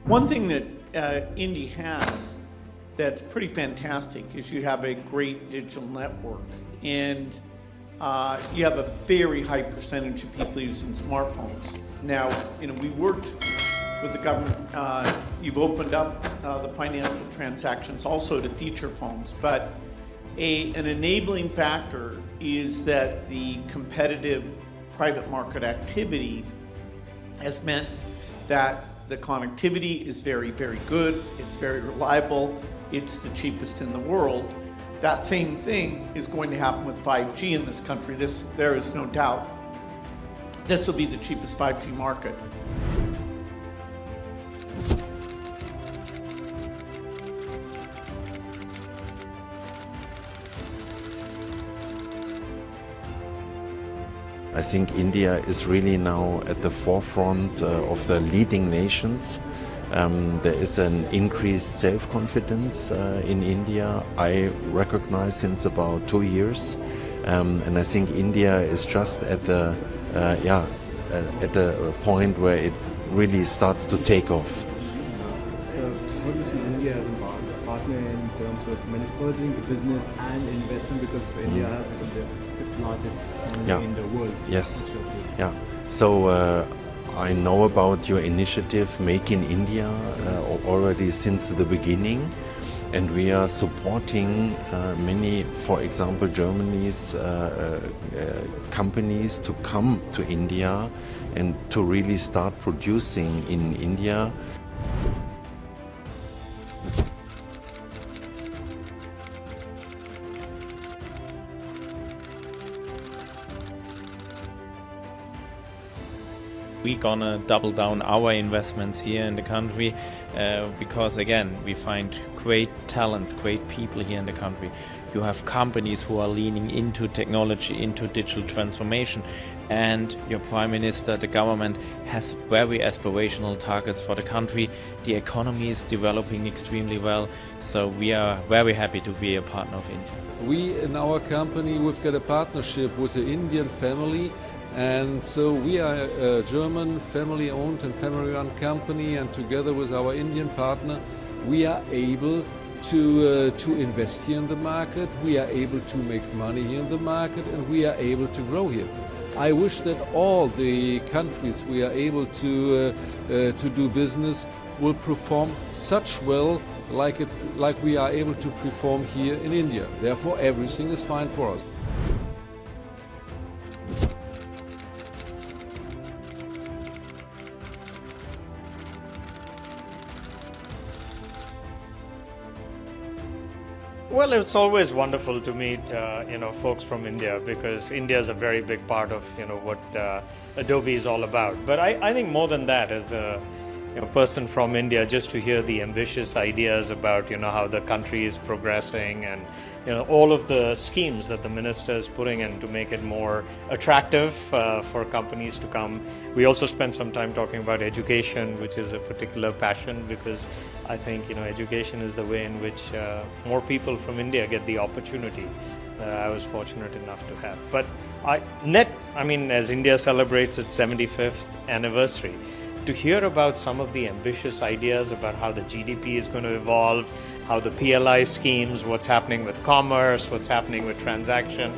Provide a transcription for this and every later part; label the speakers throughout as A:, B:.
A: One thing that India has that's pretty fantastic is you have a great digital network, and you have a very high percentage of people using smartphones. Now, we worked with the government. You've opened up the financial transactions also to feature phones, but an enabling factor is that the competitive private market activity has meant that the connectivity is very, very good, it's very reliable, it's the cheapest in the world. That same thing is going to happen with 5G in this country. There is no doubt. This will be the cheapest 5G market.
B: I think India is really now at the forefront of the leading nations. There is an increased self-confidence in India. I recognize since about 2 years, and I think India is just at the point where it really starts to take off.
C: So, how do you see India as a partner in terms of furthering the business and investment, because India has become the fifth largest economy in the world?
B: Yes. Yeah. So I know about your initiative Make in India already since the beginning, and we are supporting many, for example, Germany's companies to come to India and to really start producing in India.
D: We're gonna double down our investments here in the country because, again, we find great talents, great people here in the country. You have companies who are leaning into technology, into digital transformation, and your Prime Minister, the government, has very aspirational targets for the country. The economy is developing extremely well, so we are very happy to be a partner of India.
E: We in our company, we've got a partnership with an Indian family. And so we are a German family-owned and family-run company, and together with our Indian partner, we are able to invest here in the market, we are able to make money here in the market, and we are able to grow here. I wish that all the countries we are able to do business will perform such well like we are able to perform here in India. Therefore, everything is fine for us.
F: Well, it's always wonderful to meet, folks from India, because India is a very big part of, what Adobe is all about. But I think more than that, as a person from India, just to hear the ambitious ideas about, how the country is progressing, and, all of the schemes that the minister is putting in to make it more attractive for companies to come. We also spent some time talking about education, which is a particular passion, because I think, education is the way in which more people from India get the opportunity that I was fortunate enough to have. But as India celebrates its 75th anniversary, to hear about some of the ambitious ideas about how the GDP is going to evolve, how the PLI schemes, what's happening with commerce, what's happening with transaction,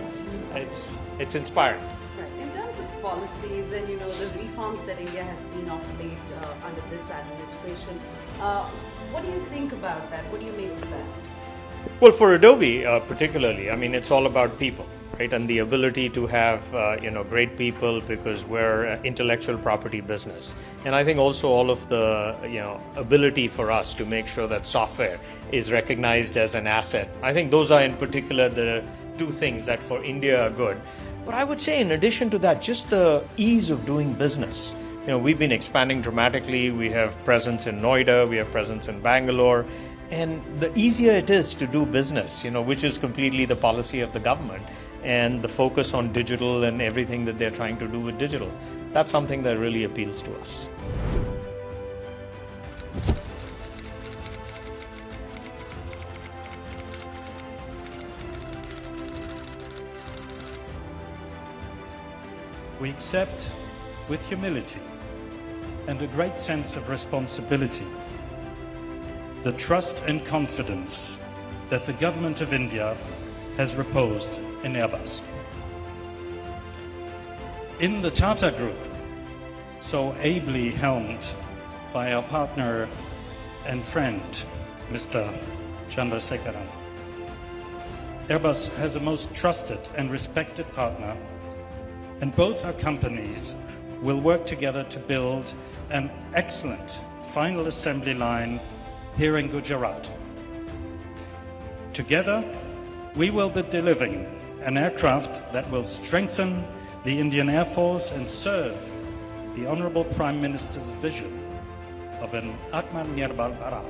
F: it's inspiring.
G: Right. In terms of policies and the reforms that India has seen of late under this administration, what do you think about that? What do you make of that?
F: Well, for Adobe particularly, it's all about people, right? And the ability to have great people, because we're an intellectual property business. And I think also all of the ability for us to make sure that software is recognized as an asset. I think those are in particular the two things that for India are good. But I would say in addition to that, just the ease of doing business. We've been expanding dramatically. We have presence in Noida, we have presence in Bangalore, and the easier it is to do business, which is completely the policy of the government, and the focus on digital and everything that they're trying to do with digital. That's something that really appeals to us.
H: We accept with humility and a great sense of responsibility the trust and confidence that the Government of India has reposed in Airbus. In the Tata Group, so ably helmed by our partner and friend, Mr. Chandrasekaran, Airbus has a most trusted and respected partner, and both our companies will work together to build an excellent final assembly line here in Gujarat. Together, we will be delivering an aircraft that will strengthen the Indian Air Force and serve the Honorable Prime Minister's vision of an Atmanirbhar Bharat.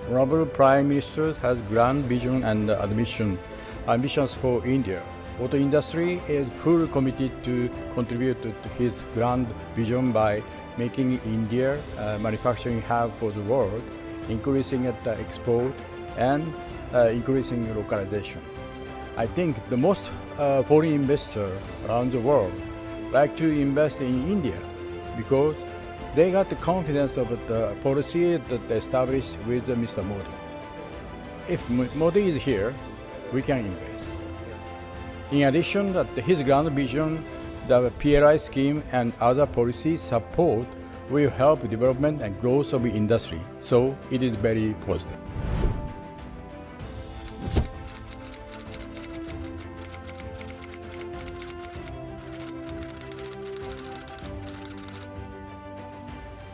I: Honorable Prime Minister has grand vision and ambitions for India. Auto industry is fully committed to contribute to his grand vision by making India a manufacturing hub for the world, increasing export and increasing localization. I think the most foreign investors around the world like to invest in India because they got the confidence of the policy that they established with Mr. Modi. If Modi is here, we can invest. In addition, his grand vision, the PLI scheme and other policy support will help development and growth of the industry. So it is very positive.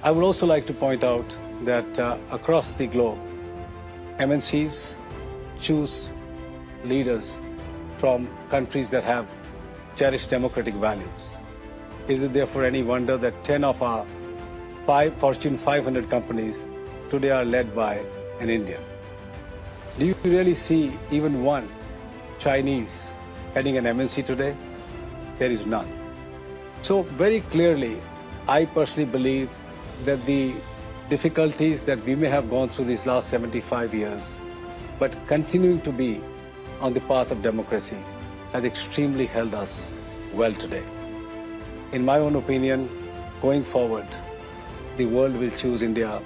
J: I would also like to point out that across the globe, MNCs choose leaders from countries that have cherished democratic values. Is it therefore any wonder that 10 of our 5 Fortune 500 companies today are led by an Indian? Do you really see even one Chinese heading an MNC today? There is none. So very clearly, I personally believe that the difficulties that we may have gone through these last 75 years, but continuing to be on the path of democracy, has extremely held us well today. In my own opinion, going forward, the world will choose India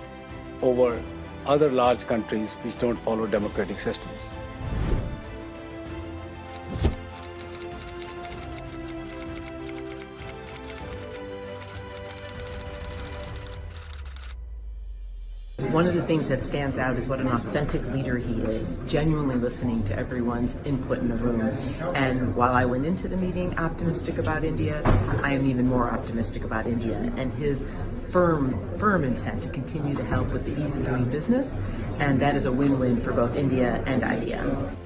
J: over other large countries which don't follow democratic systems.
K: One of the things that stands out is what an authentic leader he is, genuinely listening to everyone's input in the room. And while I went into the meeting optimistic about India, I am even more optimistic about India and his firm intent to continue to help with the ease of doing business. And that is a win-win for both India and IBM.